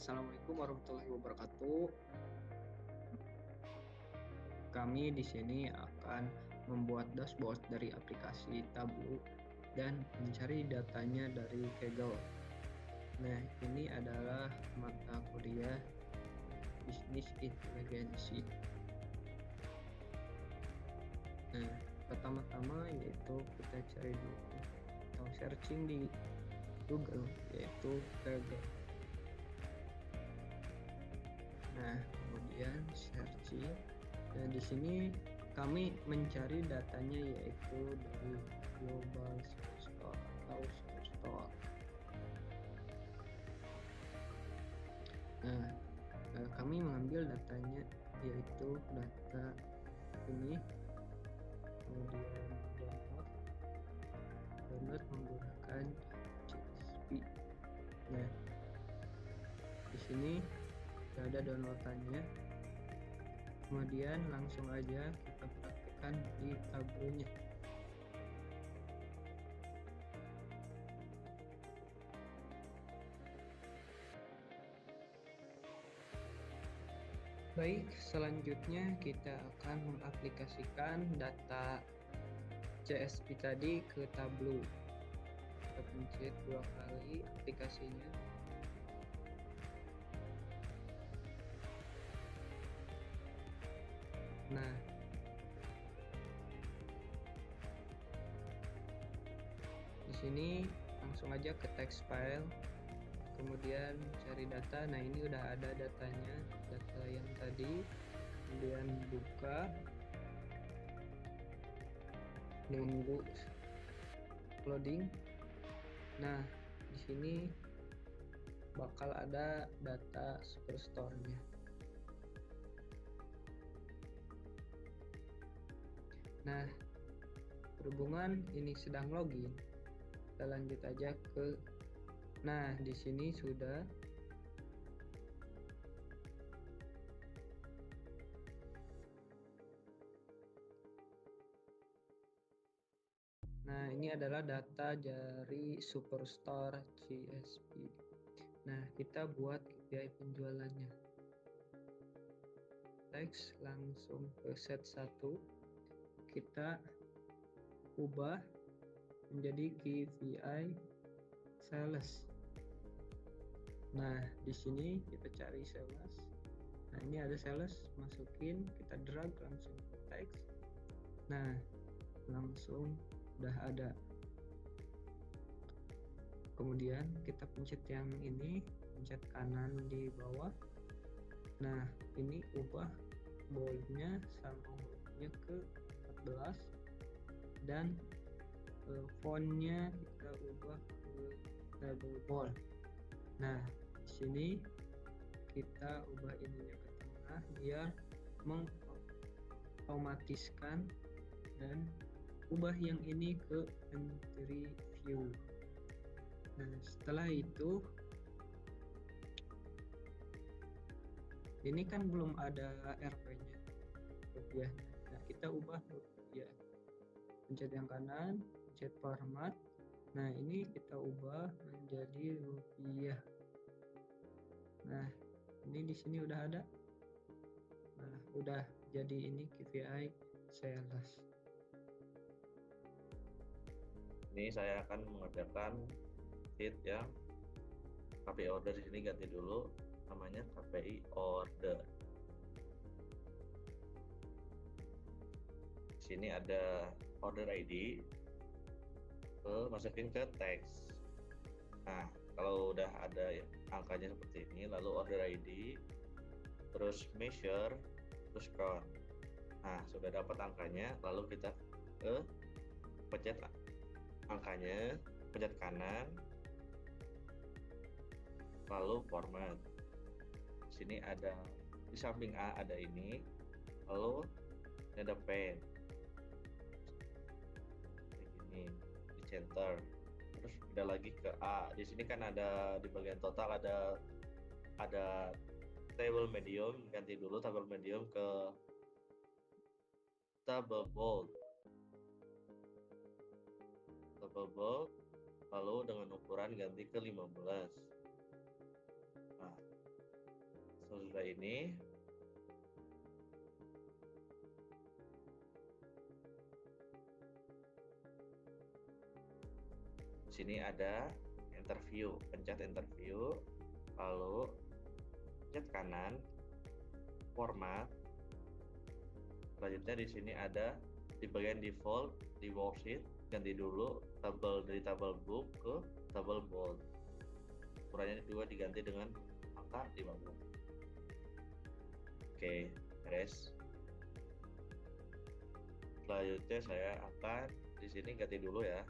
Assalamualaikum warahmatullahi wabarakatuh. Kami di sini akan membuat dashboard dari aplikasi Tableau dan mencari datanya dari Kaggle. Nah, ini adalah mata kuliah Bisnis Inteligensi. Nah, pertama-tama yaitu kita cari dulu atau searching di Google, yaitu Kaggle. Nah, kemudian searching. Nah, di sini kami mencari datanya yaitu dari Global Superstore atau Superstore. Nah, kami mengambil datanya yaitu data ini, kemudian download menggunakan CSV. Nah, di sini ada downloadannya. Kemudian langsung aja kita praktekkan di Tableau-nya. Baik, selanjutnya kita akan mengaplikasikan data CSV tadi ke Tableau. Kita pencet 2 kali aplikasinya. Nah, di sini langsung aja ke text file, kemudian cari data. Nah, ini udah ada datanya, data yang tadi. Kemudian buka, nunggu loading. Nah, di sini bakal ada data Superstore-nya. Nah, berhubungan ini sedang login, kita lanjut aja ke. Nah, di sini sudah. Nah, ini adalah data dari Superstore CSV. Nah, kita buat KPI penjualannya. Teks langsung ke set 1. Kita ubah menjadi KPI sales. Nah, di sini kita cari sales. Nah, ini ada sales, masukin, kita drag langsung ke teks. Nah, langsung udah ada. Kemudian kita pencet yang ini, pencet kanan di bawah. Nah, ini ubah boldnya sama hurufnya ke 14 dan fontnya kita ubah ke double bold. Nah, di sini kita ubah ininya ke tengah biar mengotomatiskan, dan ubah yang ini ke entry view. Nah, setelah itu ini kan belum ada RP-nya, rupiahnya. Nah, kita ubah rupiah. Pencet yang kanan, pencet format. Nah, ini kita ubah menjadi rupiah. Nah, ini di sini udah ada. Nah, udah jadi ini KPI sales. Ini saya akan mengerjakan sheet yang KPI order. Di sini ganti dulu namanya KPI order. Di sini ada order ID, masukin ke teks. Nah, kalau udah ada angkanya seperti ini, lalu order ID, terus measure, terus count. Nah, sudah dapat angkanya, lalu kita pencet angkanya, pencet kanan, lalu format. Di sini ada, di samping A ada ini, lalu ada pen kayak gini, di center. Terus pindah lagi ke A. Di sini kan ada di bagian total ada table medium, ganti dulu table medium ke table bold. Table bold, lalu dengan ukuran ganti ke 15. Nah, Sesudah ini, di sini ada interview, pencet interview, lalu pencet kanan, format. Selanjutnya di sini ada di bagian default di worksheet, ganti dulu dari tabel book ke tabel bold. Ukurannya juga diganti dengan angka 50. Oke, beres. Selanjutnya saya akan di sini ganti dulu ya,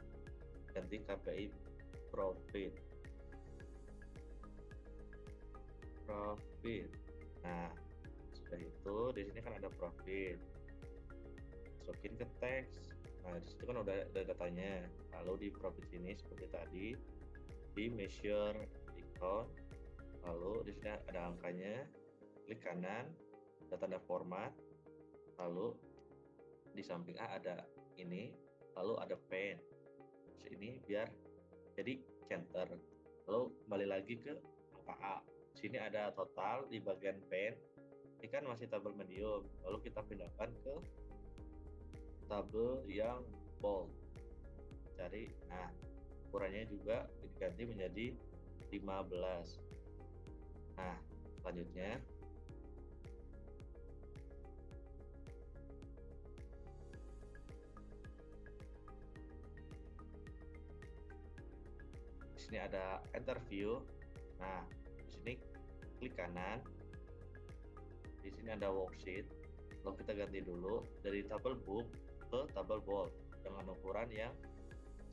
ganti KPI profit. Nah, sudah itu di sini kan ada profit. Masukin ke teks. Nah, di situ kan udah ada datanya. Lalu di profit ini seperti tadi, di measure, di count, lalu di sini ada angkanya. Klik kanan, ada tanda format, lalu di samping A ada ini, lalu ada pen. Terus ini biar jadi center. Lalu kembali lagi ke angka A. Sini ada total di bagian pen. Ini kan masih tabel medium. Lalu kita pindahkan ke tabel yang bold. Cari, nah ukurannya juga diganti menjadi 15. Nah, selanjutnya di sini ada interview. Nah, di sini klik kanan. Di sini ada worksheet. Lalu kita ganti dulu dari tabel book ke tabel bold dengan ukuran yang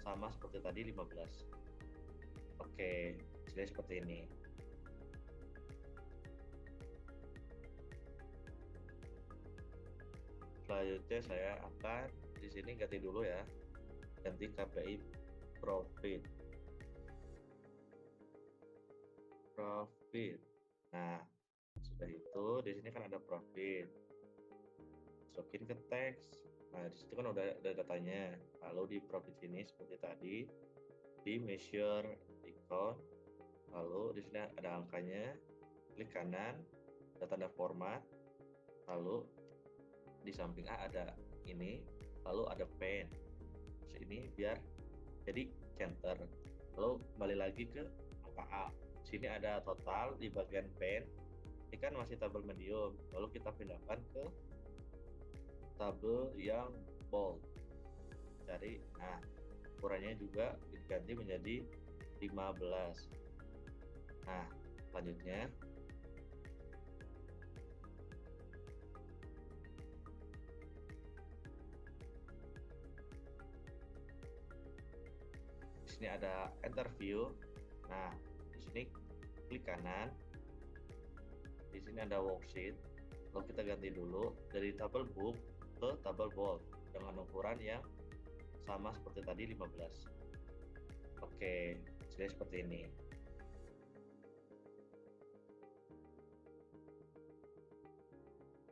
sama seperti tadi 15. Oke, jadi seperti ini. Selanjutnya saya akan di sini ganti dulu ya, ganti KPI profit. Nah, sudah itu di sini kan ada profit. Masukin ke teks. Nah, di situ kan udah ada datanya. Lalu di profit ini seperti tadi, di measure, di count, lalu di sini ada angkanya. Klik kanan, ada tanda format, lalu di samping A ada ini, lalu ada pen. Terus ini biar jadi center. Lalu kembali lagi ke angka A. Sini ada total di bagian pen. Ini kan masih tabel medium. Lalu kita pindahkan ke tabel yang bold. Cari, nah ukurannya juga diganti menjadi 15. Nah, selanjutnya di sini ada interview. Nah, di sini klik kanan. Di sini ada worksheet. Lalu kita ganti dulu dari tabel book ke tabel bold dengan ukuran yang sama seperti tadi 15. Oke, jadi seperti ini.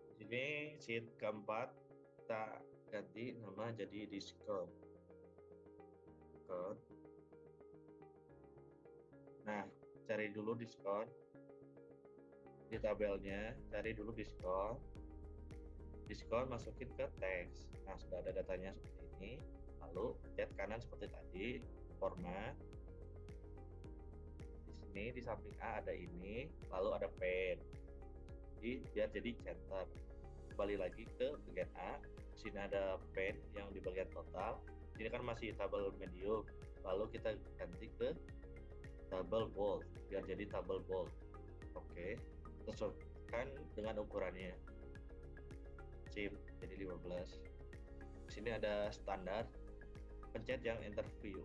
Di sini sheet keempat kita ganti nama jadi discount. Nah, cari dulu diskon di tabelnya, cari dulu diskon. Masukin ke teks. Nah, sudah ada datanya seperti ini. Lalu pencet kanan seperti tadi, format. Di sini di samping A ada ini, lalu ada pen. Jadi biar jadi center. Kembali lagi ke bagian A. Di sini ada pen yang di bagian total. Ini kan masih tabel medium. Lalu kita ganti ke tabel bold biar jadi tabel bold. Oke, sesuaikan dengan ukurannya. Sip, jadi 15. Di sini ada standar, pencet yang interview.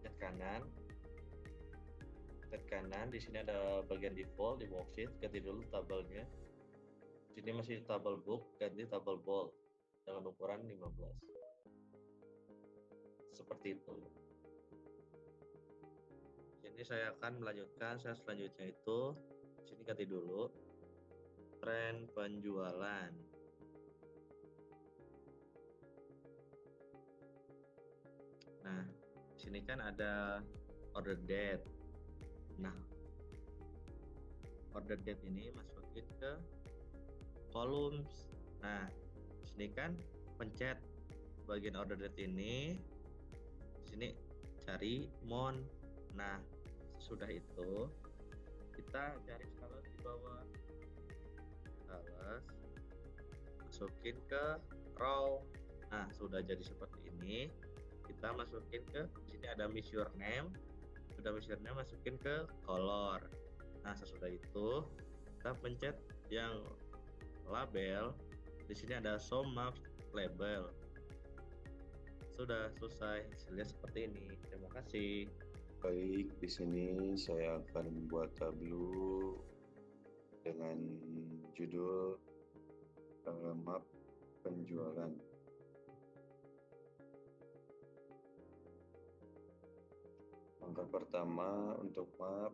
Pencet kanan, di sini ada bagian default di worksheet, ganti dulu tabelnya. Di sini masih tabel book, ganti tabel bold dengan ukuran 15. Seperti itu. Ini saya akan melanjutkan selanjutnya itu di sini ganti dulu tren penjualan. Nah, di sini kan ada order date. Nah, order date ini masukin ke columns. Nah, di sini kan pencet bagian order date ini. Di sini cari month. Nah, sesudah itu kita cari sales di bawah. Sales masukin ke row. Nah, sudah jadi seperti ini. Kita masukin ke sini ada miss your name. Sudah miss your name masukin ke color. Nah, sesudah itu kita pencet yang label. Di sini ada show map label. Sudah selesai. Hasilnya seperti ini. Terima kasih. Baik, di sini saya akan membuat tableau dengan judul map penjualan. Langkah pertama untuk map,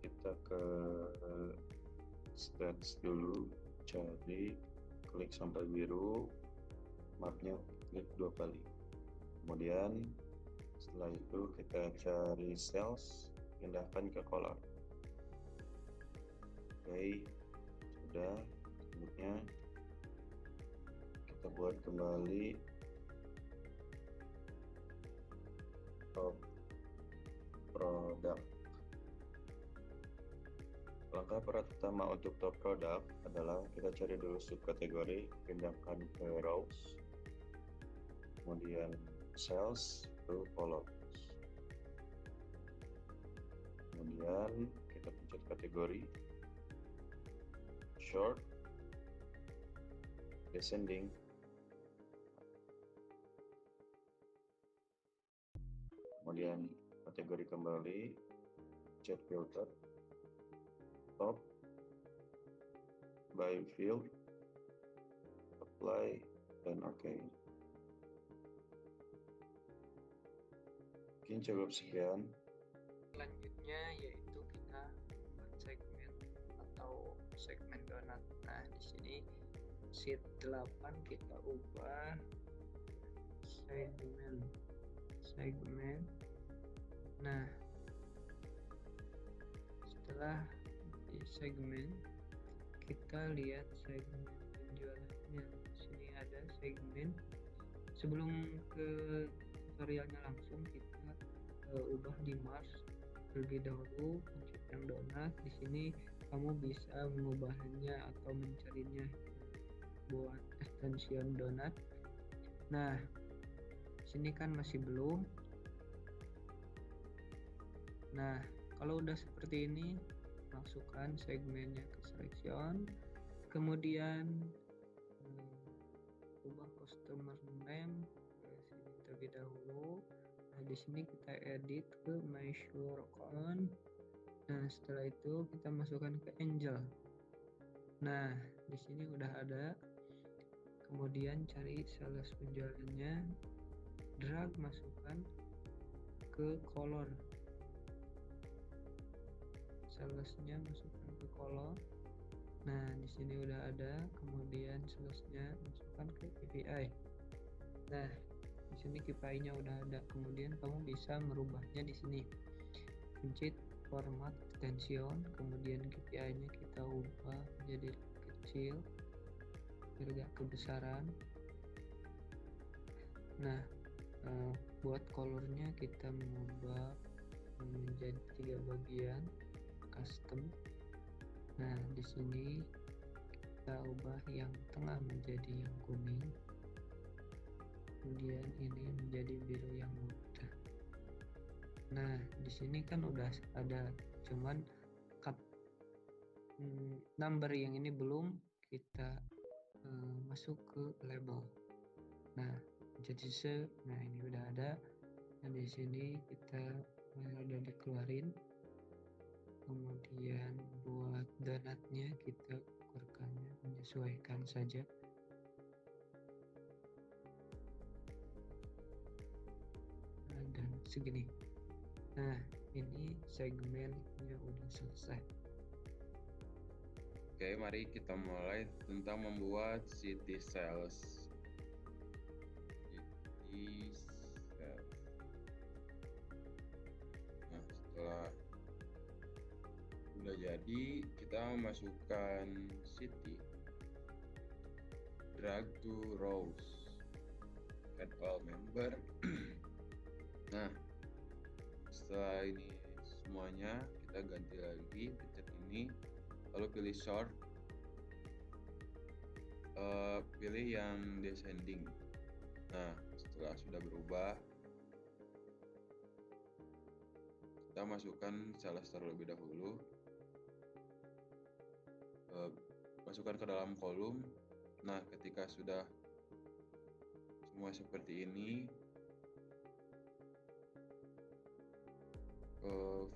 kita ke stats dulu, cari, klik sampai biru, mapnya klik 2 kali. Kemudian setelah itu kita cari sales, pindahkan ke color. Oke, sudah. Selanjutnya kita buat kembali top produk. Langkah pertama untuk top produk adalah kita cari dulu subkategori, pindahkan ke rows, kemudian sales to columns. Kemudian kita pencet kategori, short, descending, kemudian kategori kembali, chat filter, top, by field, apply, dan OK. Mungkin cukup sekian. Selanjutnya yaitu kita buat segmen atau segmen donat. Nah, di sini sheet 8 kita ubah segmen. Nah, setelah di segmen kita lihat segmen penjualannya. Di sini ada segmen. Sebelum ke tutorialnya langsung, kita ubah di Mars terlebih dahulu, pencet yang donat. Di sini kamu bisa mengubahnya atau mencarinya buat extension donat. Nah, sini kan masih belum. Nah, kalau udah seperti ini, masukkan segmennya ke selection, kemudian ubah customer name ke sini terlebih dahulu. Nah, di sini kita edit ke measure account. Nah, setelah itu kita masukkan ke angel. Nah, di sini udah ada. Kemudian cari sales penjualannya, drag masukkan ke color. Salesnya masukkan ke color. Nah, di sini udah ada. Kemudian salesnya masukkan ke KPI. Nah, di sini KPI-nya udah ada. Kemudian kamu bisa merubahnya di sini. Pencet format extension, kemudian KPI-nya kita ubah menjadi kecil biar gak kebesaran. Nah, buat colornya kita mengubah menjadi 3 bagian custom. Nah, di sini kita ubah yang tengah menjadi yang kuning, kemudian ini menjadi biru yang muda. Nah, di sini kan udah ada, cuman number yang ini belum kita masuk ke label. Nah, jadi nah ini udah ada. Dan di sini kita udah dikeluarin. Kemudian buat donatnya kita ukurkannya menyesuaikan saja. Nah, dan segini. Nah, ini segmennya udah selesai. Oke, mari kita mulai tentang membuat city cells. City cells. Nah, setelah udah jadi, kita masukkan city, drag to rows, add all member. Nah, setelah ini semuanya, kita ganti lagi, pencet ini, lalu pilih sort, pilih yang descending. Nah, setelah sudah berubah, kita masukkan cells terlebih dahulu, masukkan ke dalam kolom. Nah, ketika sudah semua seperti ini,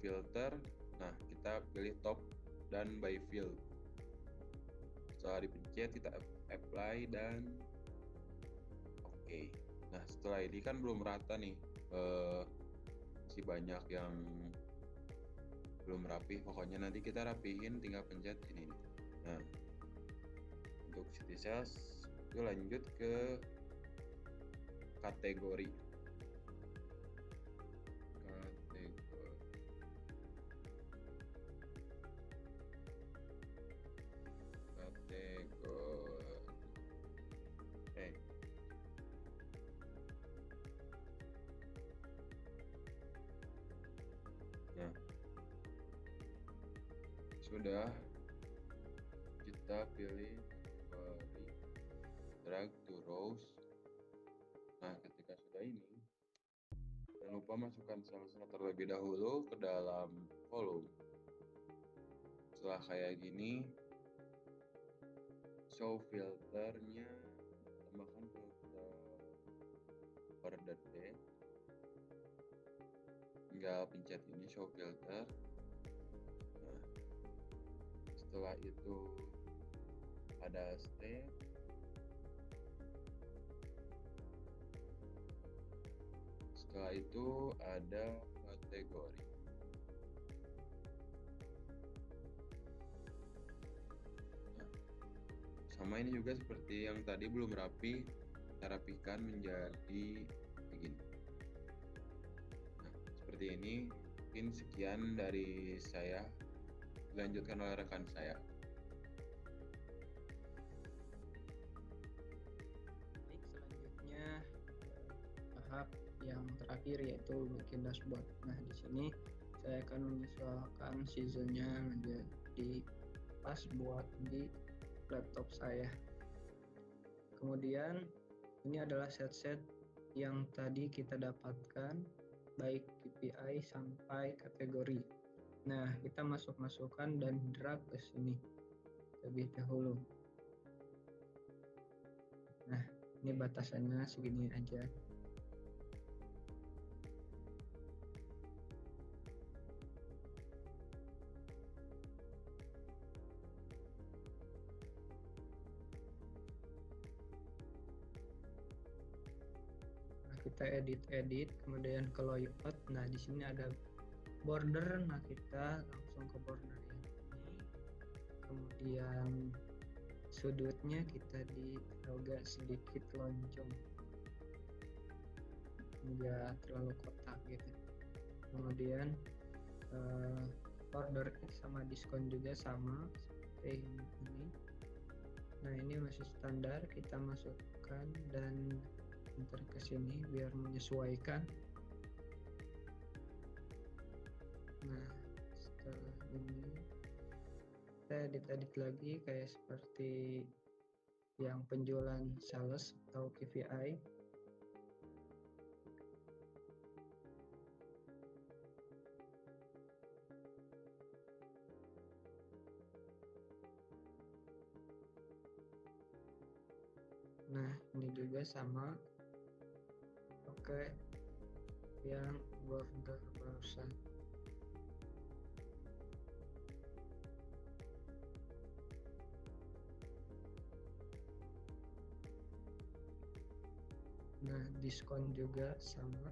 filter, nah kita pilih top dan by fill. Setelah dipencet, kita apply dan oke. Nah, setelah ini kan belum rata nih, masih banyak yang belum rapi. Pokoknya nanti kita rapihin, tinggal pencet ini. Nah, untuk city cells itu lanjut ke kategori. Nah, sudah, kita pilih drag to rows. Nah, ketika sudah ini, jangan lupa masukkan sel-sel terlebih dahulu ke dalam kolom. Setelah kayak gini, show filternya, tambahkan filter order date. Tinggal pencet ini, show filter. Nah, setelah itu ada step. Setelah itu ada kategori. Nah, sama ini juga seperti yang tadi, belum rapi, kita rapikan menjadi begini. Nah, seperti ini. Mungkin sekian dari saya, dilanjutkan oleh rekan saya. Baik, selanjutnya tahap yang terakhir yaitu bikin dashboard. Nah, di sini saya akan menyesuaikan seasonnya menjadi pas buat di laptop saya. Kemudian ini adalah set-set yang tadi kita dapatkan, baik KPI sampai kategori. Nah, kita masukkan dan drag ke sini terlebih dahulu. Nah, ini batasannya segini aja. Kita edit, kemudian ke layout. Nah, di sini ada border. Nah, kita langsung ke border yang ini. Kemudian sudutnya kita agak sedikit lonjong, enggak terlalu kotak gitu. Kemudian order X sama diskon juga sama seperti ini. Nah, ini masih standar, kita masukkan dan enter ke sini biar menyesuaikan. Nah, setelah ini kita edit lagi kayak seperti yang penjualan sales atau KPI. Nah, ini juga sama. Oke, yang border barusan. Nah, diskon juga sama.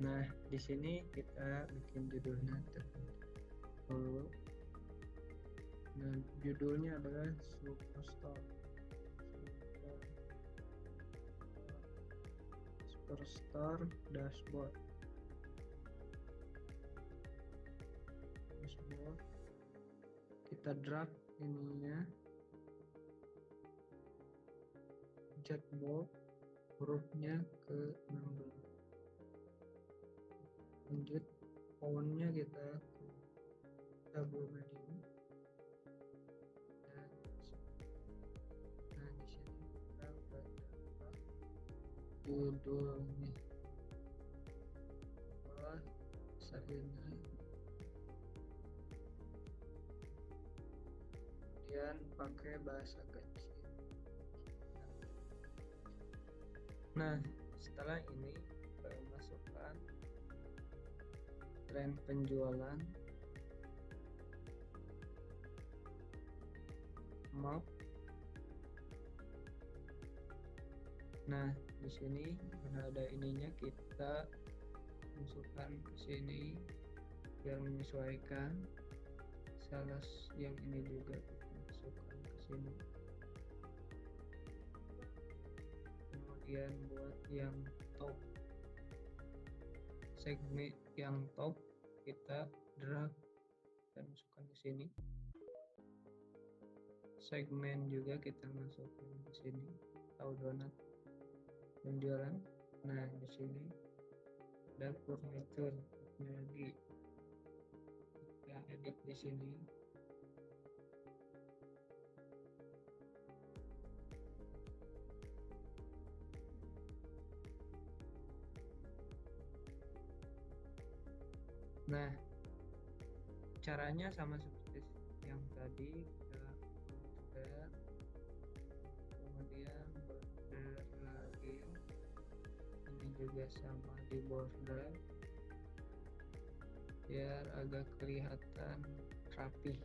Nah, di sini kita bikin judulnya dulu. Nah, judulnya adalah Superstore Dashboard. Kita drag ininya, jet bold hurufnya ke 16. Lanjut, fontnya kita double medium. Nah, di sini kita udah dapat judulnya. Ini kemudian pakai bahasa kecil. Nah, setelah ini kita masukkan tren penjualan, map. Nah, di sini ada ininya, kita masukkan ke sini biar menyesuaikan. Sales yang ini juga kita masukkan ke sini. Kemudian buat yang top, segmen yang top kita drag dan masukkan ke sini. Segmen juga kita masukkan ke sini, atau donat penjualan. Nah, di sini ada furniture, jadi kita edit di sini. Nah, caranya sama seperti yang tadi, kita border, kemudian border lagi, ini juga sama di border biar agak kelihatan rapi,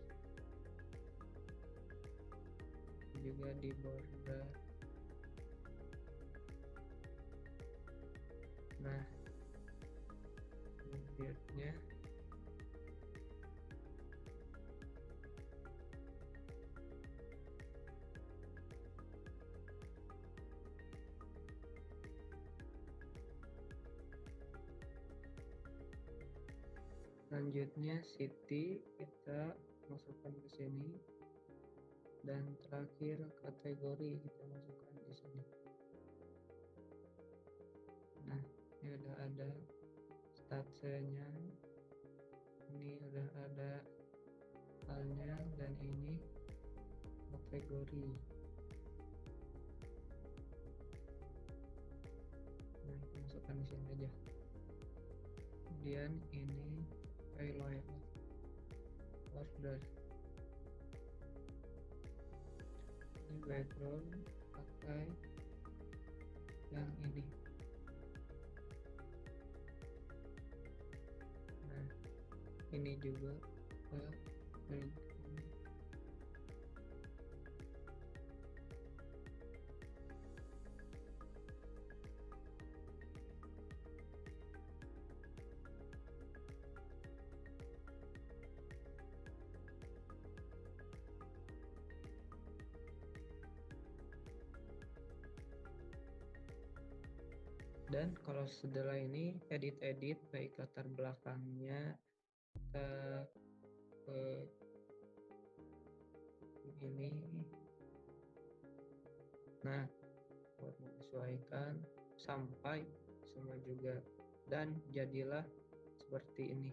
juga di border. Nah, kemudiannya selanjutnya city kita masukkan ke sini, dan terakhir kategori kita masukkan di sini. Nah, ini udah ada statsnya, ini udah ada halnya, dan ini kategori. Nah, kita masukkan di sini aja. Kemudian ini payload order, ini background pakai yang ini. Nah, ini juga dan kalau setelah ini edit baik latar belakangnya ke ini. Nah, buat menyesuaikan sampai semua juga, dan jadilah seperti ini.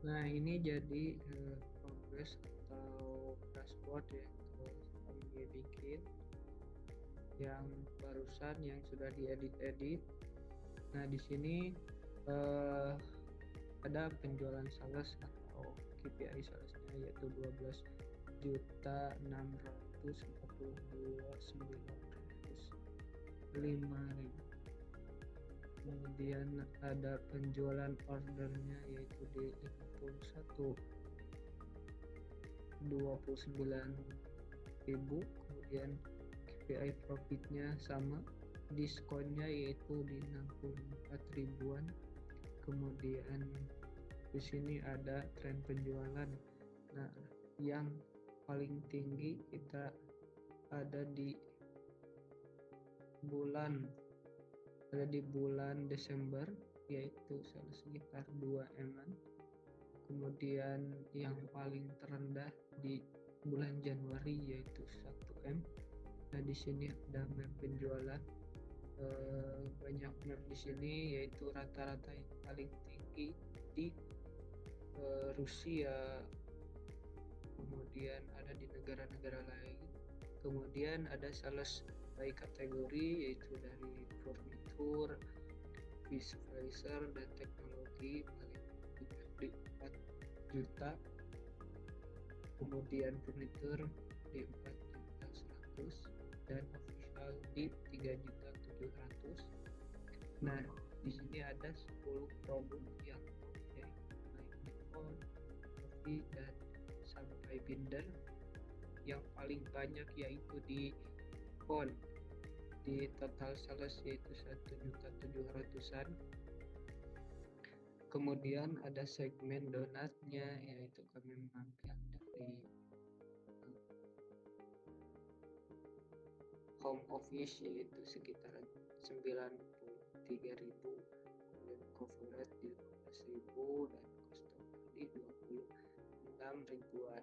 Nah, ini jadi progress atau dashboard ya, kami bikin yang barusan yang sudah diedit. Nah, di sini ada penjualan sales atau KPI salesnya, yaitu 12.642.905. Kemudian ada penjualan ordernya yaitu di 29.000. Kemudian KPI profitnya sama diskonnya yaitu di 64 ribuan. Kemudian di sini ada tren penjualan. Nah, yang paling tinggi kita ada di bulan Desember, yaitu sekitar 2 M-an. Kemudian yang paling terendah di bulan Januari yaitu 1 M. Nah, di sini ada map penjualan. Banyak map di sini, yaitu rata-rata yang paling tinggi di Rusia, kemudian ada di negara-negara lain. Kemudian ada sales by kategori, yaitu dari furnitur, visualizer, dan teknologi paling banyak di 4 juta. Kemudian furnitur di 4.100.000 dan official di 3.700.000. Nah, di sini ada 10 produk yang iPhone, Coffee, dan sampai binder. Yang paling banyak yaitu di phone, di total sales yaitu 1.700.000-an. Kemudian ada segmen donatnya, yaitu kami mengambil dari home office, yaitu sekitar 93.000, kemudian corporate di 15.000, dan customer di 26 ribuan,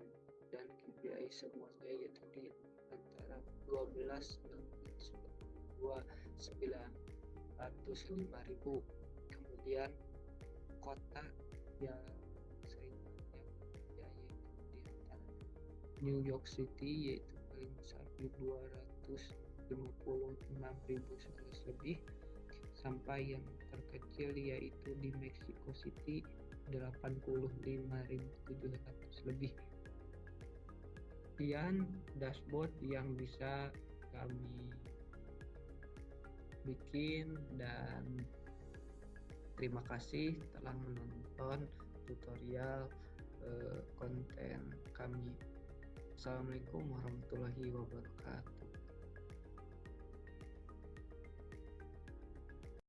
dan KPI semuanya yaitu di antara 12 dan 905.000. Kemudian kota yang sering banyak ya, yaitu di antara New York City, yaitu paling besar di 256.000 sales lebih, sampai yang terkecil yaitu di Mexico City 85.700 lebih. Sekian dashboard yang bisa kami bikin, dan terima kasih telah menonton tutorial konten kami. Assalamualaikum warahmatullahi wabarakatuh.